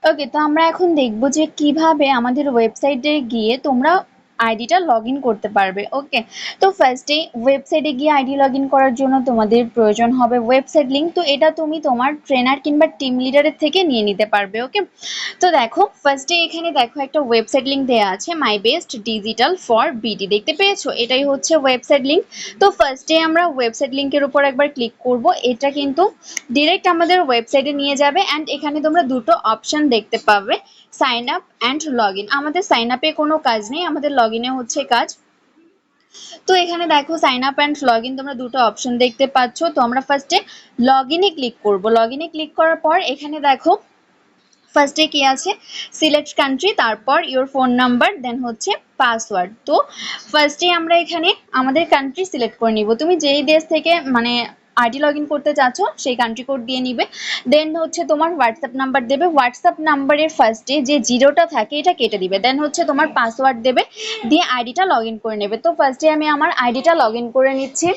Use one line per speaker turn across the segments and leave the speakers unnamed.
ওকে, তো আমরা এখন দেখব যে কিভাবে আমাদের ওয়েবসাইটে গিয়ে তোমরা আইডিটা লগ ইন করতে পারবে। ওকে, তো ফার্স্টে ওয়েবসাইটে গিয়ে আইডি লগ ইন করার জন্য তোমাদের প্রয়োজন হবে ওয়েবসাইট লিঙ্ক। তো এটা তুমি তোমার ট্রেনার কিংবা টিম লিডারের থেকে নিয়ে নিতে পারবে। ওকে, তো দেখো ফার্স্টে এখানে দেখো একটা ওয়েবসাইট লিঙ্ক দেওয়া আছে, my best digital for BD, দেখতে পেয়েছো? এটাই হচ্ছে ওয়েবসাইট লিঙ্ক। তো ফার্স্টে আমরা ওয়েবসাইট লিঙ্কের উপর একবার ক্লিক করব। এটা কিন্তু ডিরেক্ট আমাদের ওয়েবসাইটে নিয়ে যাবে অ্যান্ড এখানে তোমরা দুটো অপশন দেখতে পাবে, sign up and log in. আমাদের সাইন আপে কোনো কাজ নেই, আমাদের লগ ইনে হচ্ছে কাজ। তো এখানে দেখো sign up and log in তোমরা দুটো অপশন দেখতে পাচ্ছ। তো আমরা ফার্স্টে লগ ইনে ক্লিক করব। লগ ইনে ক্লিক করার পর এখানে দেখো ফার্স্টে কি আছে, সিলেক্ট কান্ট্রি, তারপর ইওর ফোন নাম্বার, দেন হচ্ছে পাসওয়ার্ড। তো ফার্স্টে আমরা এখানে আমাদের কান্ট্রি সিলেক্ট করে নিব। তুমি যেই দেশ থেকে মানে আইডি লগ ইন করতে চাচ্ছ সেই কান্ট্রি কোড দিয়ে নিবে। দেন হচ্ছে তোমার হোয়াটসঅ্যাপ নাম্বার দেবে, হোয়াটসঅ্যাপ নাম্বারের ফার্স্টে যে জিরোটা থাকে এটা কেটে দিবে। দেন হচ্ছে তোমার পাসওয়ার্ড দেবে, দিয়ে আইডিটা লগ ইন করে নেবে। তো ফার্স্টে আমি আমার আইডিটা লগ ইন করে নিচ্ছি।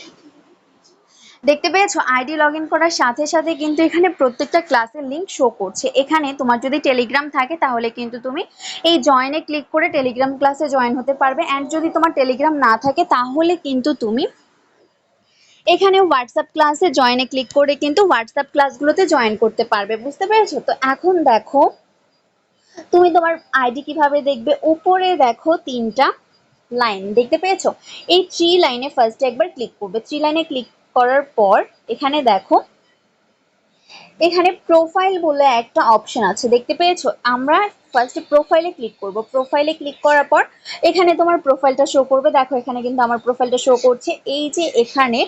দেখতে পেয়েছো আইডি লগ ইন করার সাথে সাথে কিন্তু এখানে প্রত্যেকটা ক্লাসের লিঙ্ক শো করছে। এখানে তোমার যদি টেলিগ্রাম থাকে তাহলে কিন্তু তুমি এই জয়েনে ক্লিক করে টেলিগ্রাম ক্লাসে জয়েন হতে পারবে, অ্যান্ড যদি তোমার টেলিগ্রাম না থাকে তাহলে কিন্তু তুমি এখানে হোয়াটসঅ্যাপ ক্লাসে জয়েনে ক্লিক করে কিন্তু হোয়াটসঅ্যাপ ক্লাসগুলোতে জয়েন করতে পারবে। বুঝতে পেরেছো? তো এখন দেখো তুমি তোমার আইডি কিভাবে দেখবে। উপরে দেখো তিনটা লাইন দেখতে পেয়েছো, এই থ্রি লাইনে ফার্স্টে একবার ক্লিক করবে। থ্রি লাইনে ক্লিক করার পর এখানে দেখো এখানে প্রোফাইল বলে একটা অপশন আছে, দেখতে পেয়েছো? আমরা ফার্স্টে প্রোফাইলে ক্লিক করব। প্রোফাইলে ক্লিক করার পর এখানে তোমার প্রোফাইলটা শো করবে। দেখো এখানে কিন্তু আমার প্রোফাইলটা শো করছে। এই যে এখানে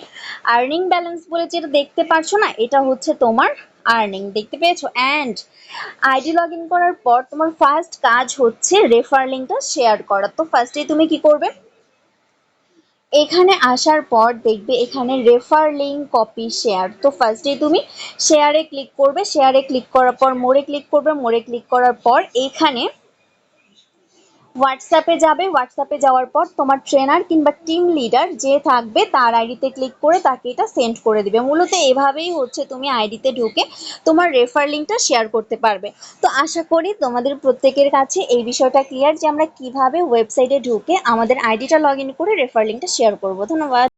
আর্নিং ব্যালেন্স বলে যেটা দেখতে পাচ্ছ না, এটা হচ্ছে তোমার আর্নিং, দেখতে পেয়েছো? অ্যান্ড আইডি লগ ইন করার পর তোমার ফার্স্ট কাজ হচ্ছে রেফার লিঙ্কটা শেয়ার করা। তো ফার্স্টে তুমি কি করবে, এখানে আসার পর দেখবে এখানে রেফার লিঙ্ক কপি শেয়ার। তো ফার্স্টে তুমি শেয়ারে ক্লিক করবে। শেয়ারে ক্লিক করার পর মোরে ক্লিক করবে। মোরে ক্লিক করার পর এখানে হোয়াটসঅ্যাপে যাবে। হোয়াটসঅ্যাপে যাওয়ার পর তোমার ট্রেনার কিংবা টিম লিডার যে থাকবে তার আইডিতে ক্লিক করে তাকে এটা সেন্ড করে দিবে। মূলত এভাবেই হচ্ছে তুমি আইডিতে ঢুকে তোমার রেফার লিঙ্কটা শেয়ার করতে পারবে। তো আশা করি তোমাদের প্রত্যেকের কাছে এই বিষয়টা ক্লিয়ার যে আমরা কিভাবে ওয়েবসাইটে ঢুকে আমাদের আইডিটা লগ ইন করে রেফার লিঙ্কটা শেয়ার করব। ধন্যবাদ।